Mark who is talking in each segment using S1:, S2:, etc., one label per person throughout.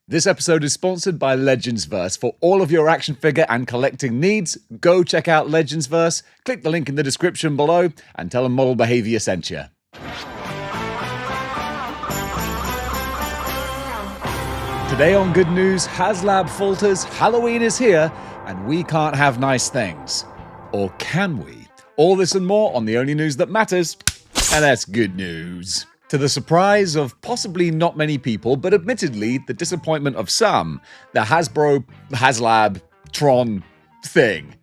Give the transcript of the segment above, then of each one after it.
S1: This episode is sponsored by Legendsverse. For all of your action figure and collecting needs, go check out Legendsverse, click the link in the description below, and tell them Model Behaviour sent you. Today on Good News, Haslab falters, Halloween is here, and we can't have nice things. Or can we? All this and more on the only news that matters, and that's good news. To the surprise of possibly not many people, but admittedly the disappointment of some, the Haslab Tron thing.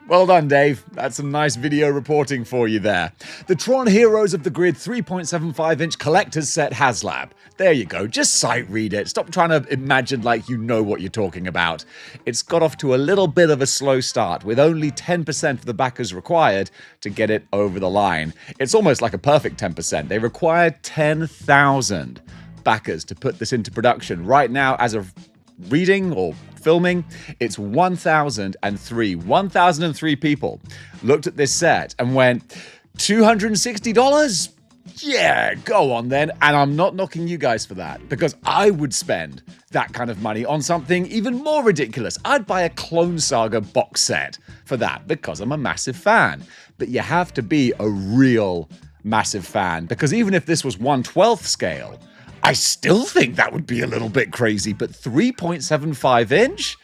S1: Well done, Dave. That's some nice video reporting for you there. The Tron Heroes of the Grid 3.75-inch collector's set Haslab. There you go. Just sight read it. Stop trying to imagine like you know what you're talking about. It's got off to a little bit of a slow start, with only 10% of the backers required to get it over the line. It's almost like a perfect 10%. They require 10,000 backers to put this into production. Right now, as of reading or filming, it's 1,003 people looked at this set and went, $260? Yeah, go on then. And I'm not knocking you guys for that, because I would spend that kind of money on something even more ridiculous. I'd buy a Clone Saga box set for that, because I'm a massive fan. But you have to be a real massive fan, because even if this was 1/12 scale, I still think that would be a little bit crazy, but 3.75 inch?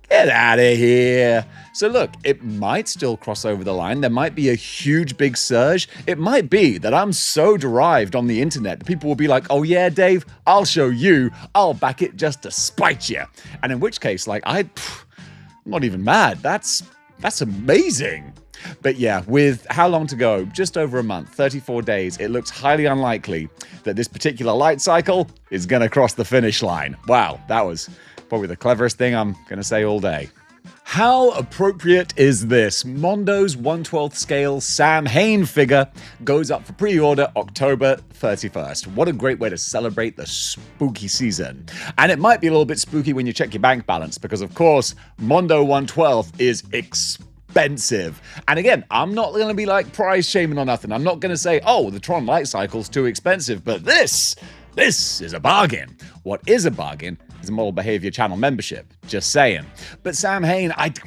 S1: Get out of here. So look, it might still cross over the line. There might be a huge big surge. It might be that I'm so derived on the internet that people will be like, oh yeah, Dave, I'll show you. I'll back it just to spite you. And in which case, like, I'm not even mad. That's amazing. But yeah, with how long to go? Just over a month, 34 days, it looks highly unlikely that this particular light cycle is going to cross the finish line. Wow, that was probably the cleverest thing I'm going to say all day. How appropriate is this? Mondo's 1/12 scale Sam Hain figure goes up for pre-order October 31st. What a great way to celebrate the spooky season. And it might be a little bit spooky when you check your bank balance, because of course, Mondo 1/12 is expensive. And again, I'm not going to be like price shaming or nothing. I'm not going to say, oh, the Tron light cycle's too expensive, but this is a bargain. What is a bargain is a Model Behaviour channel membership. Just saying. But Sam Hain, at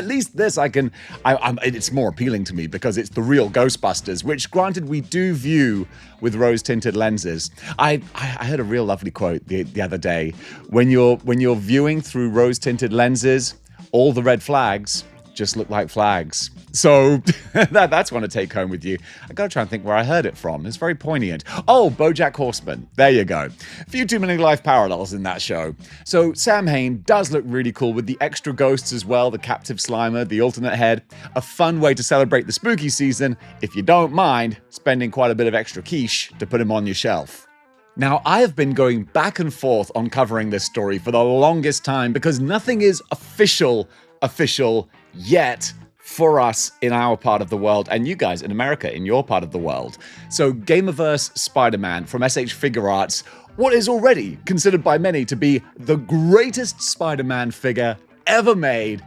S1: least this it's more appealing to me because it's the real Ghostbusters, which granted we do view with rose-tinted lenses. I heard a real lovely quote the other day. When you're viewing through rose-tinted lenses, all the red flags just look like flags. So that's one to take home with you. I gotta try and think where I heard it from. It's very poignant. Oh, BoJack Horseman. There you go. A few too many life parallels in that show. So Sam Hain does look really cool with the extra ghosts as well, the captive Slimer, the alternate head. A fun way to celebrate the spooky season, if you don't mind spending quite a bit of extra quiche to put him on your shelf. Now, I have been going back and forth on covering this story for the longest time because nothing is official yet for us in our part of the world, and you guys in America in your part of the world. So Gamerverse Spider-Man from SH Figure Arts, what is already considered by many to be the greatest Spider-Man figure ever made,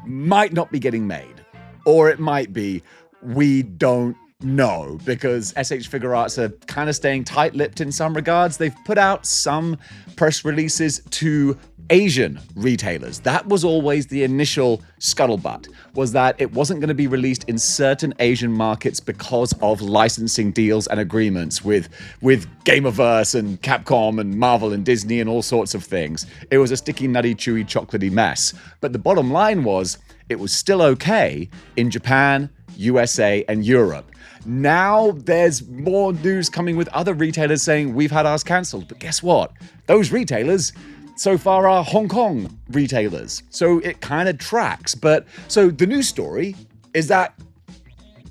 S1: might not be getting made. Or it might be. We don't know, because SH Figure Arts are kind of staying tight-lipped in some regards. They've put out some press releases to Asian retailers. That was always the initial scuttlebutt, was that it wasn't going to be released in certain Asian markets because of licensing deals and agreements with Gamerverse and Capcom and Marvel and Disney and all sorts of things. It was a sticky, nutty, chewy, chocolatey mess. But the bottom line was, it was still okay in Japan, USA, and Europe. Now there's more news coming with other retailers saying we've had ours cancelled. But guess what? Those retailers so far are Hong Kong retailers. So it kind of tracks. But so the news story is that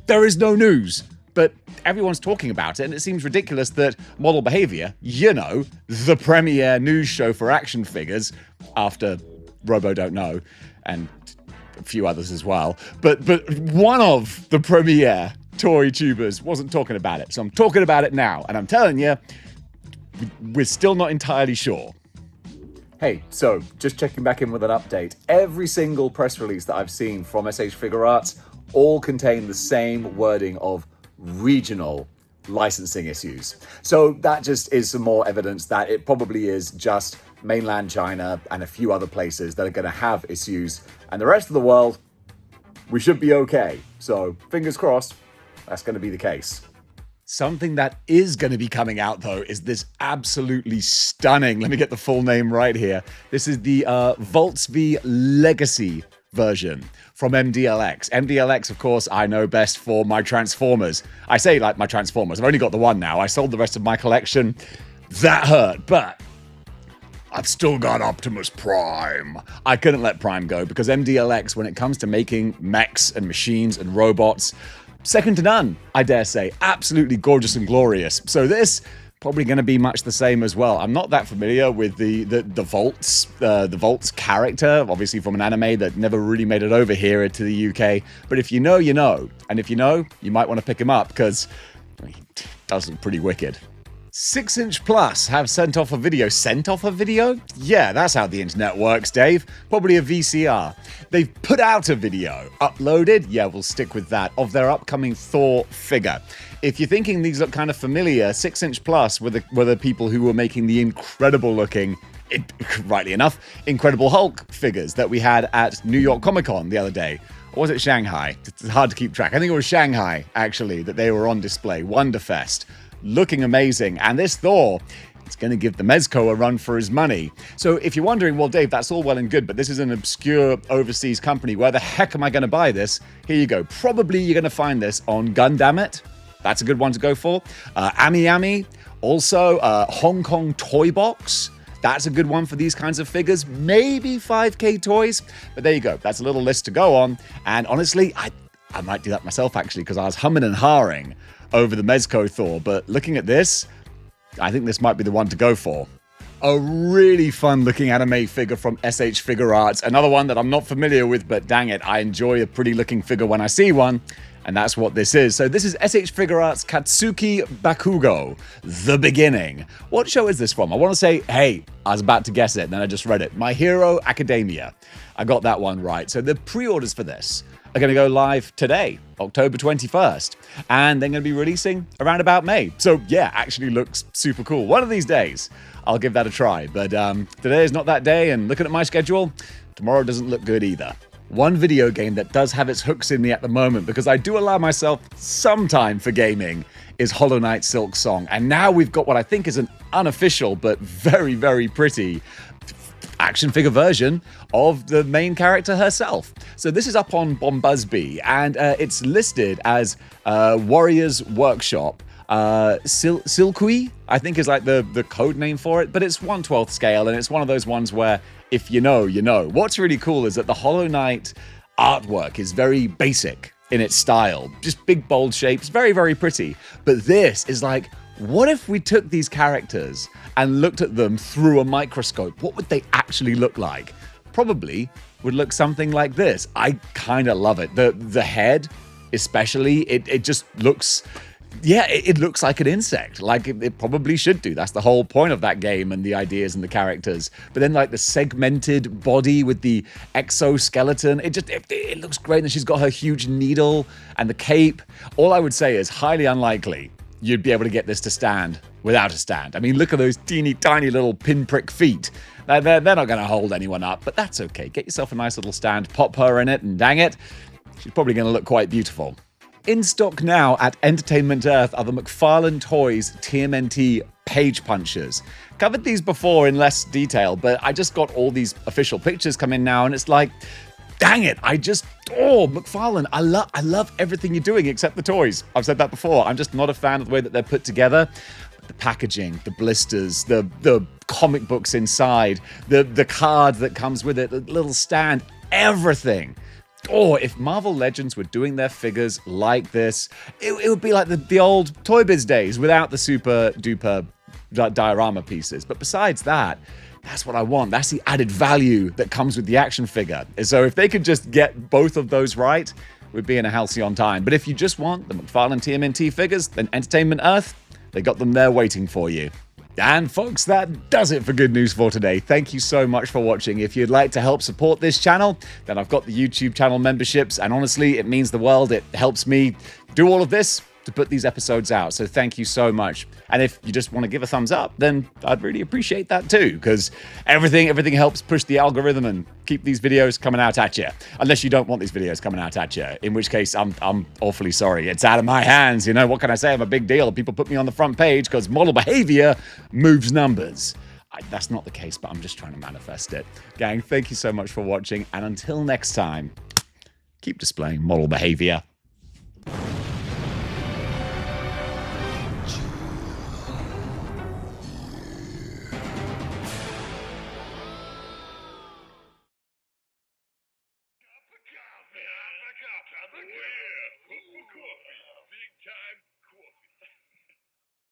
S1: there is no news, but everyone's talking about it. And it seems ridiculous that Model Behaviour, the premier news show for action figures after Robo Don't Know and a few others as well. But one of the premier toy tubers wasn't talking about it. So I'm talking about it now. And I'm telling you, we're still not entirely sure. Hey, so just checking back in with an update. Every single press release that I've seen from SH Figure Arts all contain the same wording of regional licensing issues. So that just is some more evidence that it probably is just mainland China and a few other places that are going to have issues, and the rest of the world, we should be okay. So fingers crossed, that's going to be the case. Something that is going to be coming out, though, is this absolutely stunning, let me get the full name right here. This is the Volts V Legacy version from MDLX. MDLX, of course, I know best for my Transformers. I say like my Transformers. I've only got the one now. I sold the rest of my collection. That hurt, but I've still got Optimus Prime. I couldn't let Prime go because MDLX, when it comes to making mechs and machines and robots, second to none, I dare say. Absolutely gorgeous and glorious. So this, probably going to be much the same as well. I'm not that familiar with the Volts character, obviously from an anime that never really made it over here to the UK. But if you know, you know. And if you know, you might want to pick him up because he does look pretty wicked. 6" Plus have sent off a video. Sent off a video? Yeah, that's how the internet works, Dave. Probably a VCR. They've put out a video. Uploaded? Yeah, we'll stick with that. Of their upcoming Thor figure. If you're thinking these look kind of familiar, 6" Plus were the people who were making the incredible looking, rightly enough, Incredible Hulk figures that we had at New York Comic Con the other day. Or was it Shanghai? It's hard to keep track. I think it was Shanghai, actually, that they were on display. Wonderfest. Looking amazing. And this Thor, it's going to give the Mezco a run for his money. So if you're wondering, well, Dave, that's all well and good, but this is an obscure overseas company. Where the heck am I going to buy this? Here you go. Probably you're going to find this on Gundamit. That's a good one to go for. Ami Ami. Also, Hong Kong Toy Box. That's a good one for these kinds of figures. Maybe 5K Toys. But there you go. That's a little list to go on. And honestly, I might do that myself, actually, because I was humming and hawing over the Mezco Thor, but looking at this, I think this might be the one to go for. A really fun looking anime figure from SH Figure Arts, another one that I'm not familiar with, but dang it, I enjoy a pretty looking figure when I see one, and that's what this is. So this is SH Figure Arts Katsuki Bakugo, The Beginning. What show is this from? I want to say, hey, I was about to guess it, then I just read it. My Hero Academia. I got that one right. So the pre-orders for this are going to go live today, October 21st, and they're going to be releasing around about May. So yeah, actually looks super cool. One of these days, I'll give that a try. But today is not that day, and looking at my schedule, tomorrow doesn't look good either. One video game that does have its hooks in me at the moment, because I do allow myself some time for gaming, is Hollow Knight Silksong. And now we've got what I think is an unofficial but very, very pretty action figure version of the main character herself. So this is up on Bombuzby, and it's listed as Warriors Workshop. Silkui, I think, is like the code name for it, but it's 1/12 scale, and it's one of those ones where if you know, you know. What's really cool is that the Hollow Knight artwork is very basic in its style. Just big, bold shapes, very, very pretty. But this is like, what if we took these characters and looked at them through a microscope? What would they actually look like? Probably would look something like this. I kind of love it. The head, especially, it just looks, yeah, it looks like an insect, like it probably should do. That's the whole point of that game and the ideas and the characters. But then like the segmented body with the exoskeleton, it looks great. And she's got her huge needle and the cape. All I would say is highly unlikely you'd be able to get this to stand without a stand. I mean, look at those teeny tiny little pinprick feet. They're not going to hold anyone up, but that's okay. Get yourself a nice little stand, pop her in it, and dang it, she's probably going to look quite beautiful. In stock now at Entertainment Earth are the McFarlane Toys TMNT Page Punchers. Covered these before in less detail, but I just got all these official pictures come in now, and it's like, dang it, McFarlane, I love everything you're doing except the toys. I've said that before. I'm just not a fan of the way that they're put together. The packaging, the blisters, the comic books inside, the card that comes with it, the little stand, everything. Oh, if Marvel Legends were doing their figures like this, it would be like the old Toy Biz days without the super duper diorama pieces. But besides that, that's what I want. That's the added value that comes with the action figure. So if they could just get both of those right, we'd be in a halcyon time. But if you just want the McFarlane TMNT figures, then Entertainment Earth, they got them there waiting for you. And folks, that does it for Good News for today. Thank you so much for watching. If you'd like to help support this channel, then I've got the YouTube channel memberships, and honestly, it means the world. It helps me do all of this to put these episodes out. So thank you so much. And if you just want to give a thumbs up, then I'd really appreciate that too, because everything helps push the algorithm and keep these videos coming out at you. Unless you don't want these videos coming out at you, in which case I'm awfully sorry. It's out of my hands. You know, what can I say? I'm a big deal. People put me on the front page because model behavior moves numbers. That's not the case, but I'm just trying to manifest it. Gang, thank you so much for watching. And until next time, keep displaying model behavior.
S2: Coffee. Big time.